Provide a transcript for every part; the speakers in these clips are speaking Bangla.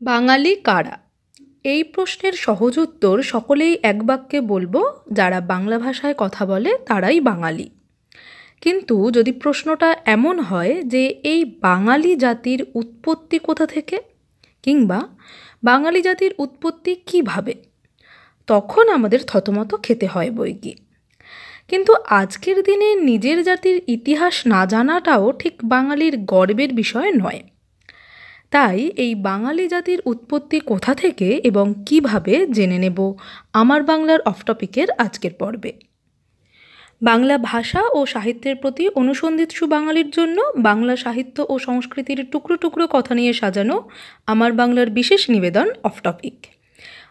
বাঙালি কারা? এই প্রশ্নের সহজ উত্তর সকলেই এক বাক্যে বলবো, যারা বাংলা ভাষায় কথা বলে তারাই বাঙালি। কিন্তু যদি প্রশ্নটা এমন হয় যে এই বাঙালি জাতির উৎপত্তি কোথা থেকে, কিংবা বাঙালি জাতির উৎপত্তি কিভাবে, তখন আমাদের থতমত খেতে হয় বৈকি। কিন্তু আজকের দিনে নিজের জাতির ইতিহাস না জানাটাও ঠিক বাঙালির গর্বের বিষয় নয়। তাই এই বাঙালি জাতির উৎপত্তি কোথা থেকে এবং কিভাবে জেনে নেব আমার বাংলার অফ টপিকের আজকের পর্বে। বাংলা ভাষা ও সাহিত্যের প্রতি অনুসন্ধিৎসু বাঙালির জন্য বাংলা সাহিত্য ও সংস্কৃতির টুকরো টুকরো কথা নিয়ে সাজানো আমার বাংলার বিশেষ নিবেদন অফ টপিক।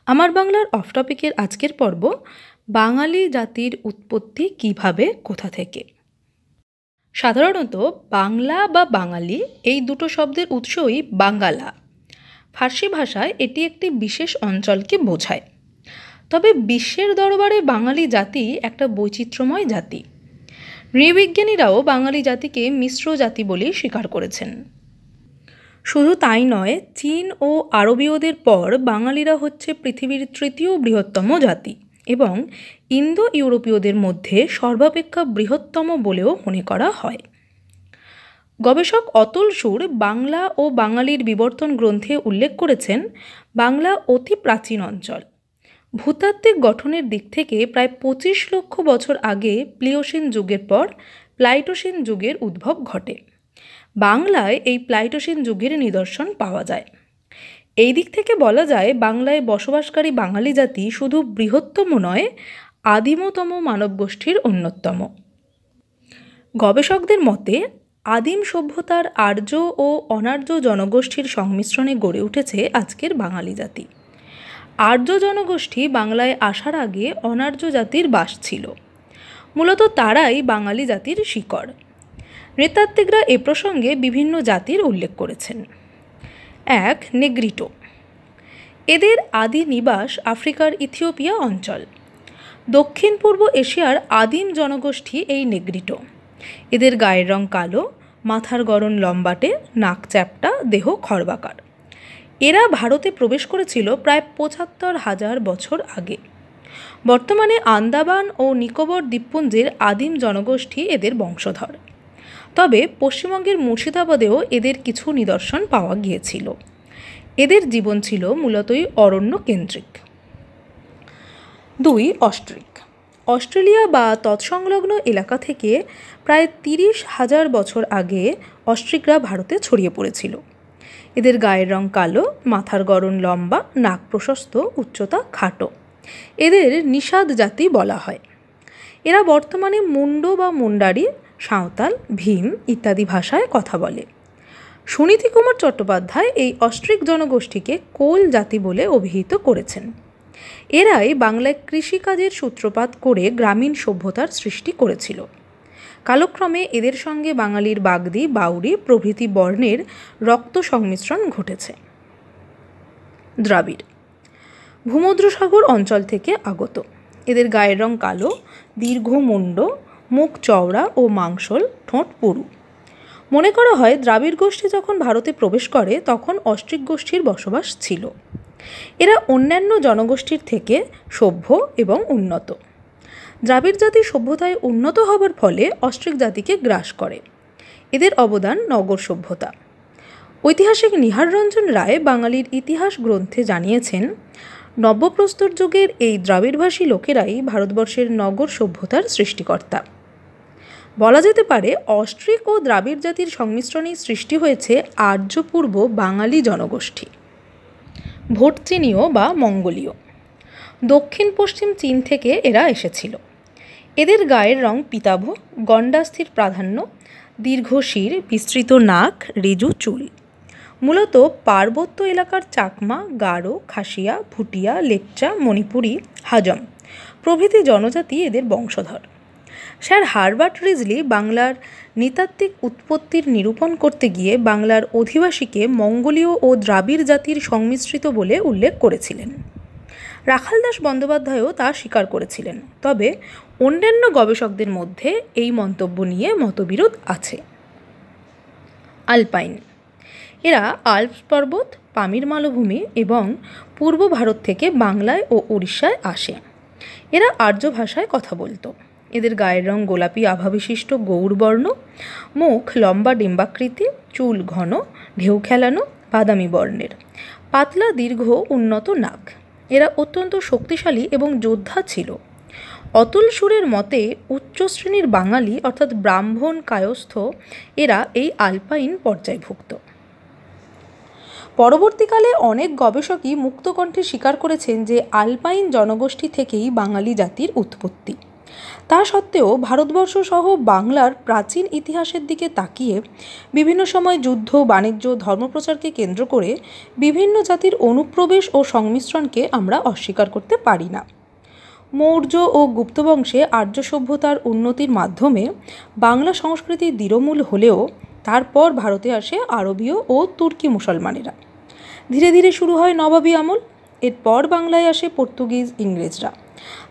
আমার বাংলার অফ টপিকের আজকের পর্ব, বাঙালি জাতির উৎপত্তি কিভাবে কোথা থেকে। সাধারণত বাংলা বা বাঙালি এই দুটো শব্দের উৎসই বাঙ্গালা। ফার্সি ভাষায় এটি একটি বিশেষ অঞ্চলকে বোঝায়। তবে বিশ্বের দরবারে বাঙালি জাতি একটা বৈচিত্র্যময় জাতি। নৃবিজ্ঞানীরাও বাঙালি জাতিকে মিশ্র জাতি বলেই স্বীকার করেছেন। শুধু তাই নয়, চীন ও আরবীয়দের পর বাঙালিরা হচ্ছে পৃথিবীর তৃতীয় বৃহত্তম জাতি এবং ইন্দো ইউরোপীয়দের মধ্যে সর্বাপেক্ষা বৃহত্তম বলেও মনে করা হয়। গবেষক অতুল সুর বাংলা ও বাঙালির বিবর্তন গ্রন্থে উল্লেখ করেছেন, বাংলা অতি প্রাচীন অঞ্চল। ভূতাত্ত্বিক গঠনের দিক থেকে প্রায় 25 লক্ষ বছর আগে প্লিওসিন যুগের পর প্লাইটোসিন যুগের উদ্ভব ঘটে। বাংলায় এই প্লাইটোসিন যুগের নিদর্শন পাওয়া যায়। এই দিক থেকে বলা যায়, বাংলায় বসবাসকারী বাঙালি জাতি শুধু বৃহত্তম নয়, আদিমতম মানবগোষ্ঠীর অন্যতম। গবেষকদের মতে আদিম সভ্যতার আর্য ও অনার্য জনগোষ্ঠীর সংমিশ্রণে গড়ে উঠেছে আজকের বাঙালি জাতি। আর্য জনগোষ্ঠী বাংলায় আসার আগে অনার্য জাতির বাস ছিল। মূলত তারাই বাঙালি জাতির শিকড়। নৃতাত্ত্বিকরা এ প্রসঙ্গে বিভিন্ন জাতির উল্লেখ করেছেন। 1. নেগ্রিটো। এদের আদি নিবাস আফ্রিকার ইথিওপিয়া অঞ্চল। দক্ষিণ পূর্ব এশিয়ার আদিম জনগোষ্ঠী এই নেগ্রিটো। এদের গায়ের রং কালো, মাথার গড়ন লম্বাটে, নাক চ্যাপ্টা, দেহ খর্বাকার। এরা ভারতে প্রবেশ করেছিল প্রায় ৭৫,০০০ বছর আগে। বর্তমানে আন্দামান ও নিকোবর দ্বীপপুঞ্জের আদিম জনগোষ্ঠী এদের বংশধর। তবে পশ্চিমবঙ্গের মুর্শিদাবাদেও এদের কিছু নিদর্শন পাওয়া গিয়েছিল। এদের জীবন ছিল মূলতই অরণ্য কেন্দ্রিক। 2. অস্ট্রিক। অস্ট্রেলিয়া বা তৎসংলগ্ন এলাকা থেকে প্রায় 30,০০০ বছর আগে অস্ট্রিকরা ভারতে ছড়িয়ে পড়েছিল। এদের গায়ের রং কালো, মাথার গড়ন লম্বা, নাক প্রশস্ত, উচ্চতা খাটো। এদের নিষাদ জাতি বলা হয়। এরা বর্তমানে মুন্ডো বা মুন্ডারি, সাঁওতাল, ভীম ইত্যাদি ভাষায় কথা বলে। সুনীতি কুমার চট্টোপাধ্যায় এই অস্ট্রিক জনগোষ্ঠীকে কোল জাতি বলে অভিহিত করেছেন। এরাই বাংলায় কৃষিকাজের সূত্রপাত করে গ্রামীণ সভ্যতার সৃষ্টি করেছিল। কালক্রমে এদের সঙ্গে বাঙালির বাগদি, বাউরি প্রভৃতি বর্ণের রক্ত সংমিশ্রণ ঘটেছে। দ্রাবিড়। ভূমধ্যসাগর অঞ্চল থেকে আগত। এদের গায়ের রং কালো, দীর্ঘ মুন্ড, মুখ চওড়া ও মাংসল, ঠোঁট পুরু। মনে করা হয় দ্রাবিড় গোষ্ঠী যখন ভারতে প্রবেশ করে তখন অস্ট্রিক গোষ্ঠীর বসবাস ছিল। এরা অন্যান্য জনগোষ্ঠীর থেকে সভ্য এবং উন্নত। দ্রাবিড় জাতি সভ্যতায় উন্নত হবার ফলে অস্ট্রিক জাতিকে গ্রাস করে। এদের অবদান নগর সভ্যতা। ঐতিহাসিক নিহার রঞ্জন রায় বাঙালির ইতিহাস গ্রন্থে জানিয়েছেন, নব্যপ্রস্তর যুগের এই দ্রাবিড়ভাষী লোকেরাই ভারতবর্ষের নগর সভ্যতার সৃষ্টিকর্তা। বলা যেতে পারে অস্ট্রিক ও দ্রাবিড় জাতির সংমিশ্রণেই সৃষ্টি হয়েছে আর্যপূর্ব বাঙালি জনগোষ্ঠী। ভোটচীনীয় বা মঙ্গোলীয়। দক্ষিণ পশ্চিম চীন থেকে এরা এসেছিল। এদের গায়ের রং পিতাভ, গণ্ডাস্থির প্রাধান্য, দীর্ঘ শির, বিস্তৃত নাক, ঋজু চুল। মূলত পার্বত্য এলাকার চাকমা, গারো, খাসিয়া, ভুটিয়া, লেপচা, মণিপুরি, হাজং প্রভৃতি জনজাতি এদের বংশধর। স্যার হারবার্ট রিজলি বাংলার নৃতাত্ত্বিক উৎপত্তির নিরূপণ করতে গিয়ে বাংলার অধিবাসীকে মঙ্গোলীয় ও দ্রাবিড় জাতির সংমিশ্রিত বলে উল্লেখ করেছিলেন। রাখালদাস বন্দ্যোপাধ্যায়ও তা স্বীকার করেছিলেন। তবে অন্যান্য গবেষকদের মধ্যে এই মন্তব্য নিয়ে মতবিরোধ আছে। আলপাইন। এরা আল্পস পর্বত, পামির মালভূমি এবং পূর্ব ভারত থেকে বাংলায় ও উড়িষ্যায় আসে। এরা আর্য ভাষায় কথা বলতো। এদের গায়ের রং গোলাপি আভাবিশিষ্ট গৌরবর্ণ, মুখ লম্বা ডিম্বাকৃতি, চুল ঘন ঢেউ খেলানো বাদামি বর্ণের, পাতলা দীর্ঘ উন্নত নাক। এরা অত্যন্ত শক্তিশালী এবং যোদ্ধা ছিল। অতুল সুরের মতে উচ্চ শ্রেণীর বাঙালি অর্থাৎ ব্রাহ্মণ কায়স্থ এরা এই আলপাইন পর্যায়ভুক্ত। পরবর্তীকালে অনেক গবেষকই মুক্তকণ্ঠে স্বীকার করেছেন যে আলপাইন জনগোষ্ঠী থেকেই বাঙালি জাতির উৎপত্তি। তা সত্ত্বেও ভারতবর্ষ সহ বাংলার প্রাচীন ইতিহাসের দিকে তাকিয়ে বিভিন্ন সময় যুদ্ধ, বাণিজ্য, ধর্মপ্রচারকে কেন্দ্র করে বিভিন্ন জাতির অনুপ্রবেশ ও সংমিশ্রণকে আমরা অস্বীকার করতে পারি না। মৌর্য ও গুপ্ত বংশে আর্য সভ্যতার উন্নতির মাধ্যমে বাংলা সংস্কৃতি দৃঢ়মূল হলেও তারপর ভারতে আসে আরবীয় ও তুর্কি মুসলমানেরা। ধীরে ধীরে শুরু হয় নবাবী আমল। এরপর বাংলায় আসে পর্তুগিজ, ইংরেজরা।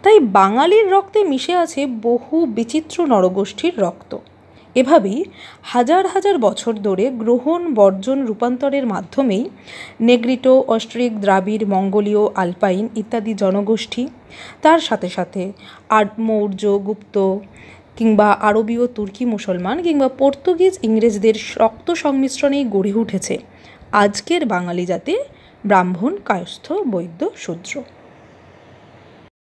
তাই বাঙালির রক্তে মিশে আছে বহু বিচিত্র নরগোষ্ঠীর রক্ত। এভাবেই হাজার হাজার বছর ধরে গ্রহণ, বর্জন, রূপান্তরের মাধ্যমেই নেগ্রিটো, অস্ট্রিক, দ্রাবিড়, মঙ্গোলীয়, আলপাইন ইত্যাদি জনগোষ্ঠী, তার সাথে সাথে মৌর্য, গুপ্ত কিংবা আরবীয়, তুর্কি মুসলমান কিংবা পর্তুগিজ, ইংরেজদের রক্ত সংমিশ্রণেই গড়ে উঠেছে আজকের বাঙালি জাতি ব্রাহ্মণ, কায়স্থ, বৈদ্য, শূদ্র।